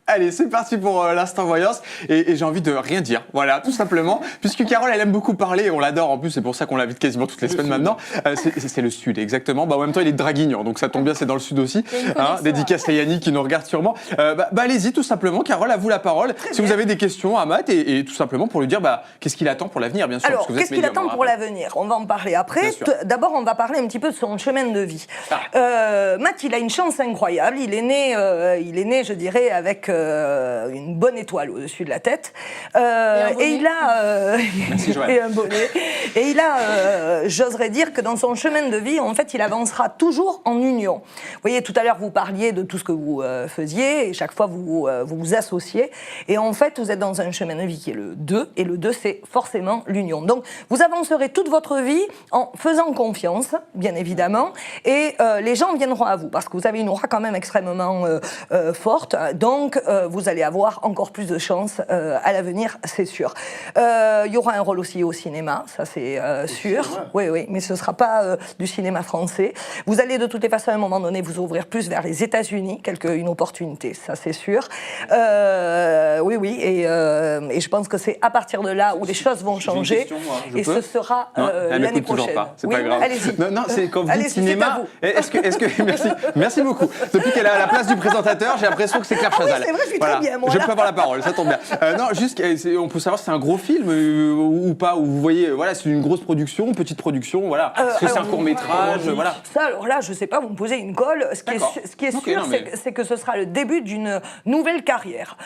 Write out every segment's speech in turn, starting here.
Allez, c'est parti pour l'instant voyance et j'ai envie de rien dire, voilà, tout simplement, puisque Carole, elle aime beaucoup parler, on l'adore en plus, c'est pour ça qu'on l'invite quasiment toutes les semaines maintenant. C'est le Sud, exactement. Bah, en même temps, il est de Draguignan, donc ça tombe bien, c'est dans le Sud aussi. Hein, dédicace à Yannick qui nous regarde sûrement. Allez-y, tout simplement, Carole, à vous la parole. Si vous avez des questions à Matt et tout simplement pour lui dire qu'est-ce qu'il attend pour l'avenir, bien sûr. Alors, qu'est-ce qu'il attend pour l'avenir? On va en parler après. D'abord, on va parler un petit peu de son chemin de vie. Matt, il a une chance incroyable. Il est né, je dirais, avec une bonne étoile au-dessus de la tête. Et il a et un bonnet. Et il a, j'oserais dire que dans son chemin de vie, en fait, il avancera toujours en union. Vous voyez, tout à l'heure, vous parliez de tout ce que vous faisiez, et chaque fois, vous vous associez. Et en fait, vous êtes dans un chemin de vie qui est le 2, et le 2, c'est forcément l'union. Donc, vous avancerez toute votre vie en faisant confiance, bien évidemment, et les gens viendront à vous, parce que vous avez une aura quand même extrêmement forte. Donc, vous allez avoir encore plus de chance à l'avenir, c'est sûr. Il y aura un rôle aussi au cinéma, ça c'est sûr. Oui, mais ce ne sera pas du cinéma français. Vous allez de toutes les façons, à un moment donné, vous ouvrir plus vers les États-Unis, une opportunité, ça c'est sûr. Oui, et je pense que c'est à partir de là où les choses vont changer, question, moi, et ce sera l'année prochaine. C'est pas grave. Allez-y. Non, c'est quand vous dites cinéma. Merci beaucoup. Depuis qu'elle est à la place du présentateur, j'ai l'impression que c'est Claire Chazal. Oui, c'est vrai, je suis très bien, moi, je là. peux avoir la parole, ça tombe bien. Non, juste, on peut savoir si c'est un gros film ou pas, où vous voyez, voilà, c'est une grosse production, petite production, voilà. Est-ce que c'est un court-métrage, voilà. Ça, alors là, je sais pas, vous me posez une colle. Ce qui est sûr, c'est que ce sera le début d'une nouvelle carrière.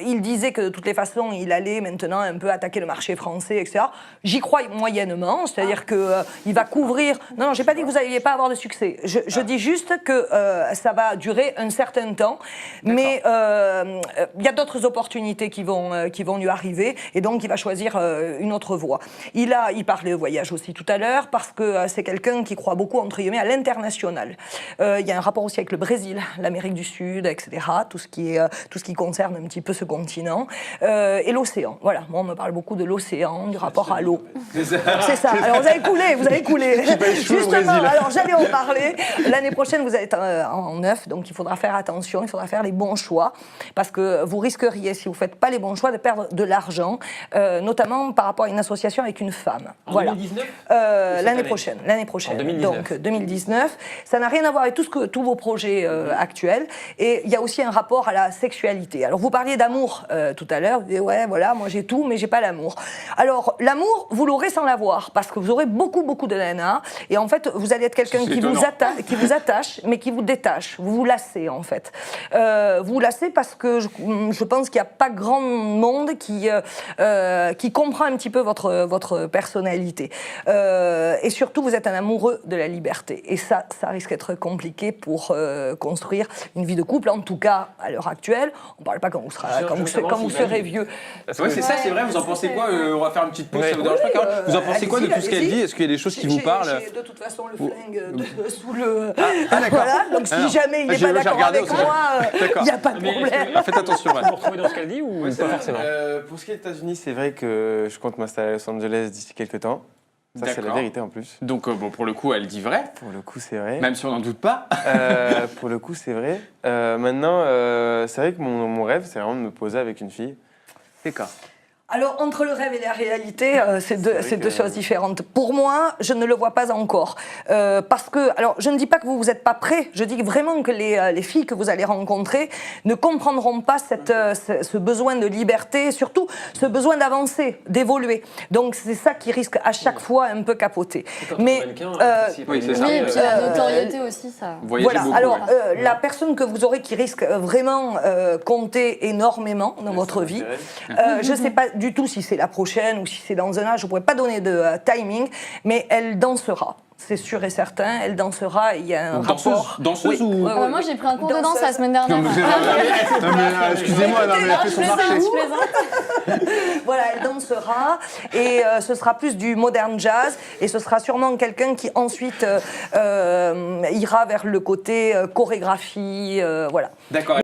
Il disait que de toutes les façons, il allait maintenant un peu attaquer le marché français, etc. J'y crois moyennement, c'est-à-dire qu'il va couvrir... Non, j'ai pas dit que vous n'alliez pas avoir de succès. Je dis juste que ça va durer un certain temps, mais il y a d'autres opportunités qui vont lui arriver, et donc il va choisir une autre voie. Il parlait de voyage aussi tout à l'heure, parce que c'est quelqu'un qui croit beaucoup, entre guillemets, à l'international. Il y a un rapport aussi avec le Brésil, l'Amérique du Sud, etc., tout ce qui concerne un petit peu ce continent, et l'océan. Voilà, moi on me parle beaucoup de l'océan, du rapport à l'eau. C'est ça. Alors vous avez coulé. Justement, alors j'allais en parler. L'année prochaine, vous êtes en neuf, donc il faudra faire attention, il faudra faire les bons choix, parce que vous risqueriez, si vous ne faites pas les bons choix, de perdre de l'argent, notamment par rapport à une association avec une femme. En 2019 L'année prochaine. En 2019. Donc 2019. Ça n'a rien à voir avec tous vos projets actuels. Et il y a aussi un rapport à la sexualité. Alors vous parliez d'amour tout à l'heure. Vous disiez, ouais, voilà, moi j'ai tout, mais j'ai pas l'amour. Alors l'amour, vous l'aurez sans l'avoir, parce que vous aurez beaucoup de nanas. Et en fait, vous allez être quelqu'un qui vous attache, mais qui vous détache. Vous vous lassez, en fait. Vous vous lassez parce que je pense qu'il n'y a pas grand monde qui comprend un petit peu votre personnalité. Et surtout, vous êtes un amoureux de la liberté. Et ça risque d'être compliqué pour construire une vie de couple. En tout cas, à l'heure actuelle, on ne parle pas quand vous serez vieux. Oui, c'est ça, c'est vrai. Vous en pensez quoi? On va faire une petite pause, ça vous dérange pas, Carole? Vous en pensez quoi de tout ce qu'elle dit? Est-ce qu'il y a des choses qui vous parlent? J'ai de toute façon le flingue sous le... d'accord. Voilà, donc si jamais il n'est pas d'accord avec moi, il n'y a pas de problème. Faites attention. Vous vous retrouvez dans ce qu'elle dit ou pas forcément? Pour ce qui est des États-Unis, c'est vrai que je compte m'installer à Los Angeles d'ici quelques temps. Ça, c'est la vérité en plus. Donc, pour le coup, elle dit vrai. Pour le coup, c'est vrai. Même si on n'en doute pas. Pour le coup, c'est vrai. Maintenant, c'est vrai que mon rêve, c'est vraiment de me poser avec une fille. D'accord. Alors, entre le rêve et la réalité, c'est deux choses différentes. Pour moi, je ne le vois pas encore. Parce que, alors, je ne dis pas que vous n'êtes pas prêts, je dis vraiment que les filles que vous allez rencontrer ne comprendront pas ce besoin de liberté, et surtout ce besoin d'avancer, d'évoluer. Donc, c'est ça qui risque à chaque fois un peu capoter. Mais, oui, c'est ça. Oui, et puis la notoriété aussi, ça. Voilà, alors, la personne que vous aurez qui risque vraiment compter énormément dans votre vie, je ne sais pas du tout si c'est la prochaine ou si c'est dans un an, je ne pourrais pas donner de timing, mais elle dansera. C'est sûr et certain, elle dansera, il y a un rapport... Danseuse ou... Moi j'ai pris un cours de danse la semaine dernière. Excusez-moi, mais elle fait son marché. Voilà, elle dansera et ce sera plus du modern jazz et ce sera sûrement quelqu'un qui ensuite ira vers le côté chorégraphie, voilà. D'accord.